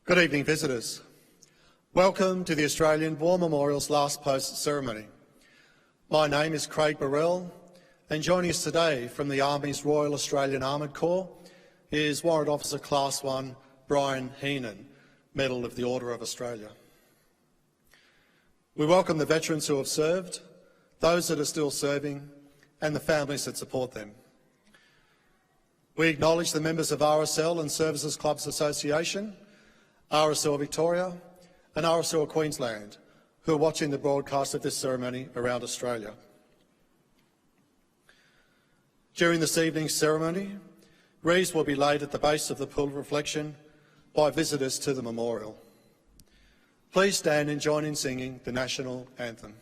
Good evening, visitors. Welcome to the Australian War Memorial's last post ceremony. My name is Craig Burrell, and joining us today from the Army's Royal Australian Armoured Corps is Warrant Officer Class 1 Brian Heenan, Medal of the Order of Australia. We welcome the veterans who have served, those that are still serving, and the families that support them. We acknowledge the members of RSL and Services Clubs Association, RSL Victoria and RSL Queensland, who are watching the broadcast of this ceremony around Australia. During this evening's ceremony, wreaths will be laid at the base of the pool of reflection by visitors to the memorial. Please stand and join in singing the National Anthem.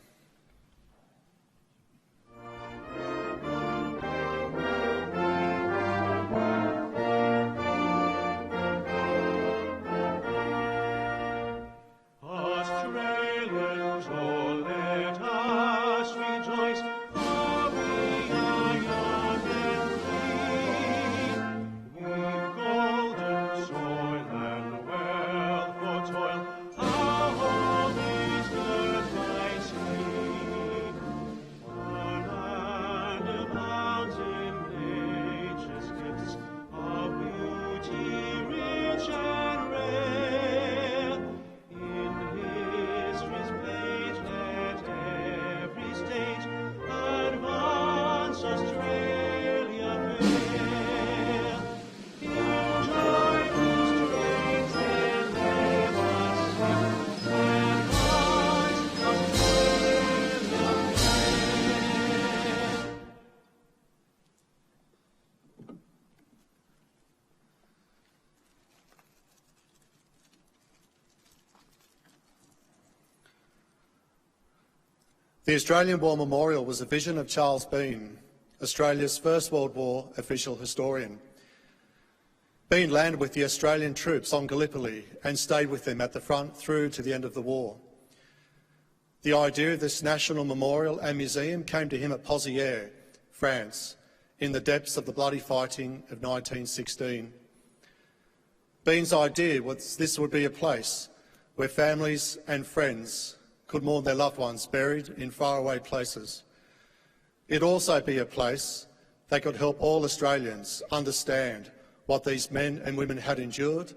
The Australian War Memorial was a vision of Charles Bean, Australia's First World War official historian. Bean landed with the Australian troops on Gallipoli and stayed with them at the front through to the end of the war. The idea of this national memorial and museum came to him at Pozières, France, in the depths of the bloody fighting of 1916. Bean's idea was this would be a place where families and friends could mourn their loved ones buried in faraway places. It'd also be a place that could help all Australians understand what these men and women had endured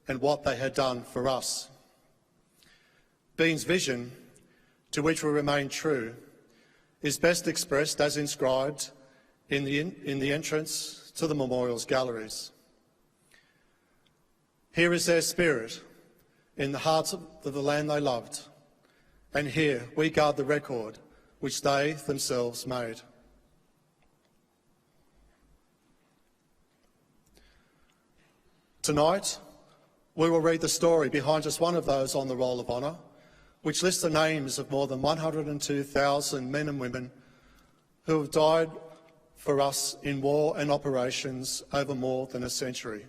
and what they had done for us. Bean's vision, to which we remain true, is best expressed as inscribed in the entrance to the memorial's galleries. Here is their spirit in the hearts of the land they loved, and here we guard the record which they themselves made. Tonight, we will read the story behind just one of those on the Roll of Honour, which lists the names of more than 102,000 men and women who have died for us in war and operations over more than a century.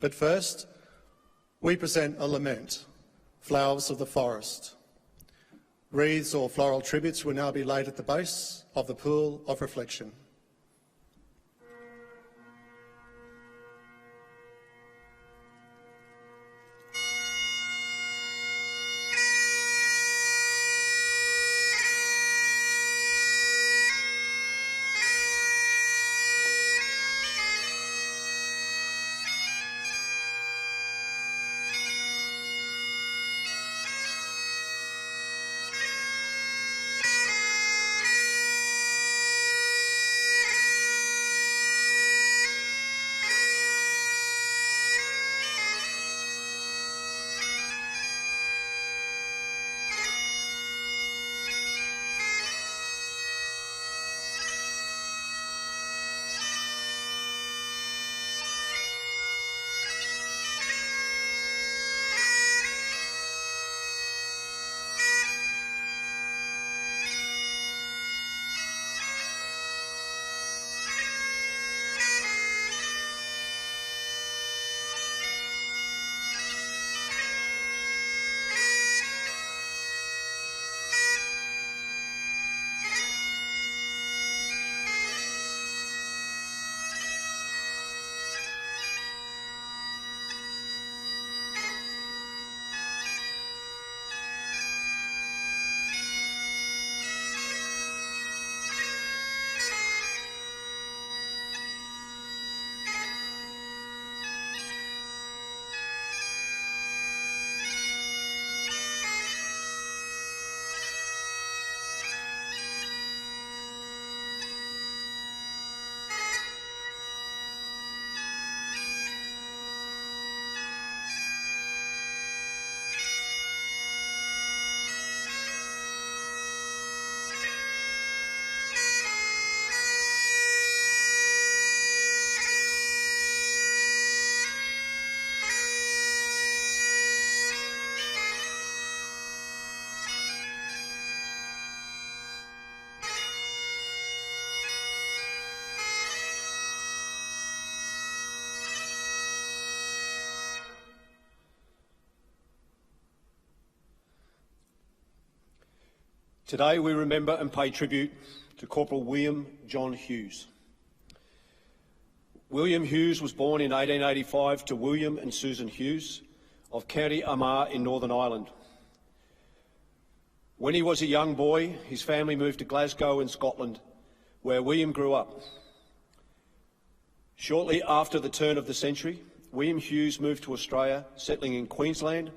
But first, we present a lament, Flowers of the Forest. Wreaths or floral tributes will now be laid at the base of the pool of reflection. Today we remember and pay tribute to Corporal William John Hughes. William Hughes was born in 1885 to William and Susan Hughes of County Armagh in Northern Ireland. When he was a young boy, his family moved to Glasgow in Scotland, where William grew up. Shortly after the turn of the century, William Hughes moved to Australia, settling in Queensland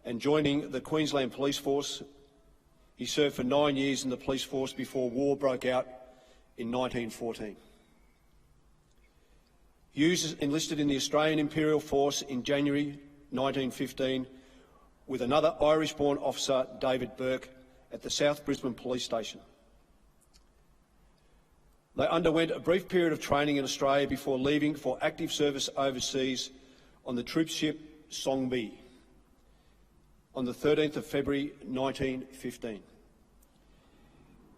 and joining the Queensland Police Force. He served for 9 years in the police force before war broke out in 1914. Hughes enlisted in the Australian Imperial Force in January 1915 with another Irish-born officer, David Burke, at the South Brisbane Police Station. They underwent a brief period of training in Australia before leaving for active service overseas on the troop ship Songbi on the 13th of February 1915.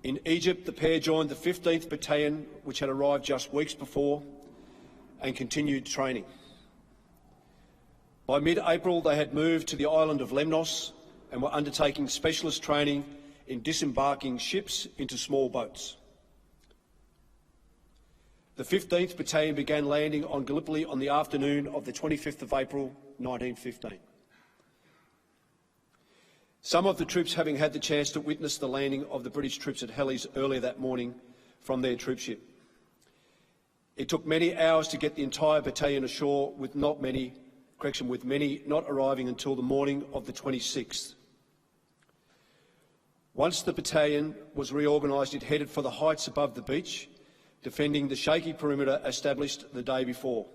In Egypt, the pair joined the 15th Battalion, which had arrived just weeks before, and continued training. By mid-April, they had moved to the island of Lemnos and were undertaking specialist training in disembarking ships into small boats. The 15th Battalion began landing on Gallipoli on the afternoon of the 25th of April 1915. Some of the troops having had the chance to witness the landing of the British troops at Helles earlier that morning from their troopship. It took many hours to get the entire battalion ashore, with many not arriving until the morning of the 26th. Once the battalion was reorganised, it headed for the heights above the beach, defending the shaky perimeter established the day before.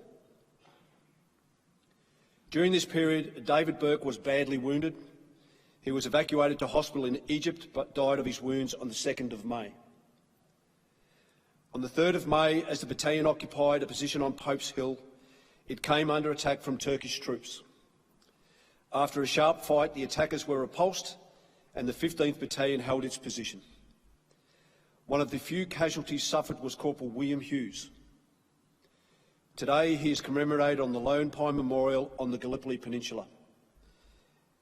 During this period, David Burke was badly wounded. He was evacuated to hospital in Egypt but died of his wounds on the 2nd of May. On the 3rd of May, as the battalion occupied a position on Pope's Hill, it came under attack from Turkish troops. After a sharp fight, the attackers were repulsed and the 15th Battalion held its position. One of the few casualties suffered was Corporal William Hughes. Today he is commemorated on the Lone Pine Memorial on the Gallipoli Peninsula.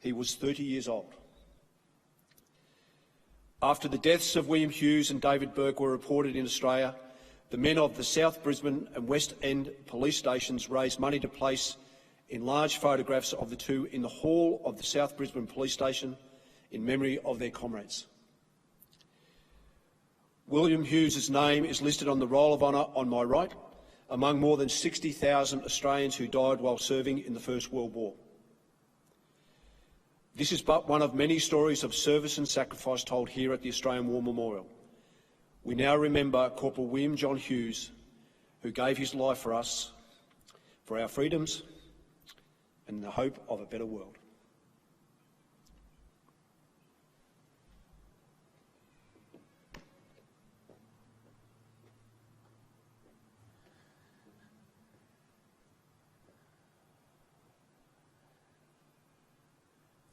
He was 30 years old. After the deaths of William Hughes and David Burke were reported in Australia, the men of the South Brisbane and West End police stations raised money to place enlarged photographs of the two in the hall of the South Brisbane Police Station in memory of their comrades. William Hughes' name is listed on the Roll of Honour on my right, among more than 60,000 Australians who died while serving in the First World War. This is but one of many stories of service and sacrifice told here at the Australian War Memorial. We now remember Corporal William John Hughes, who gave his life for us, for our freedoms and the hope of a better world.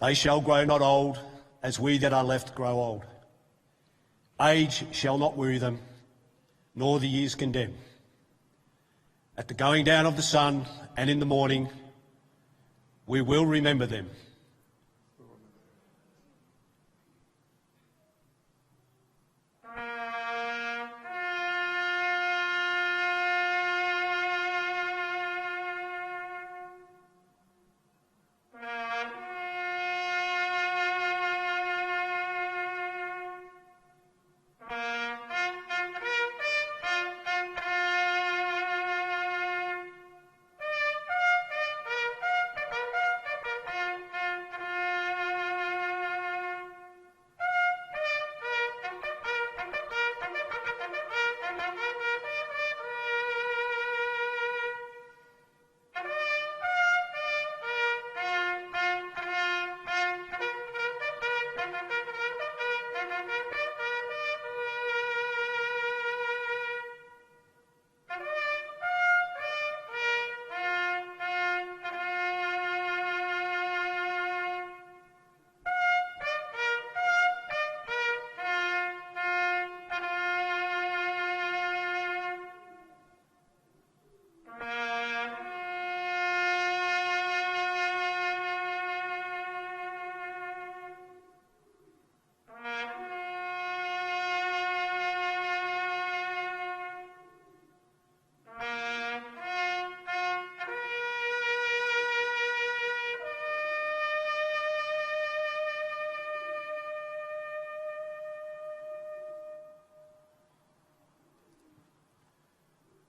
They shall grow not old, as we that are left grow old. Age shall not weary them, nor the years condemn. At the going down of the sun and in the morning, we will remember them.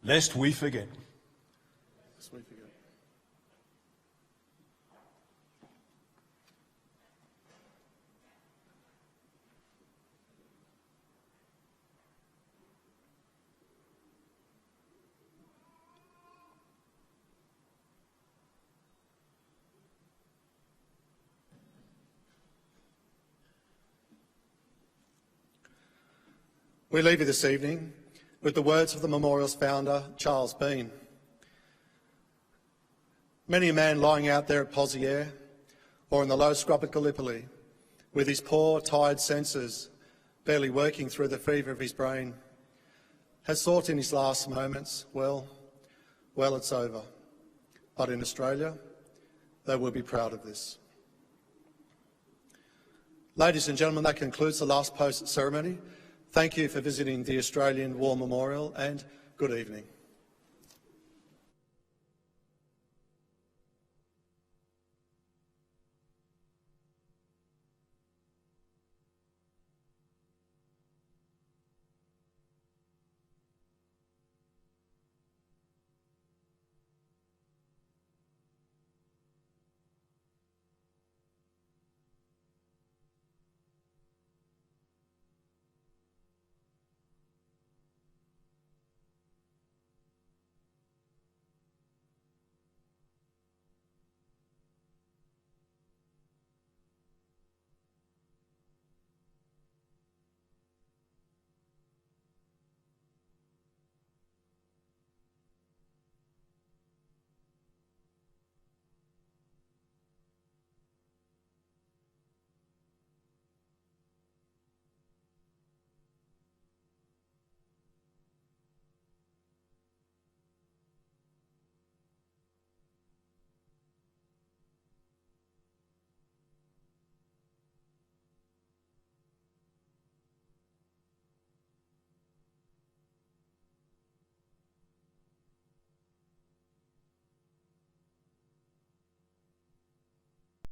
lest we forget. Lest we forget. We leave you this evening with the words of the memorial's founder, Charles Bean. Many a man lying out there at Poziere or in the low scrub at Gallipoli, with his poor, tired senses barely working through the fever of his brain, has thought in his last moments, well, it's over. But in Australia, they will be proud of this. Ladies and gentlemen, that concludes the last post ceremony. Thank you for visiting the Australian War Memorial and good evening.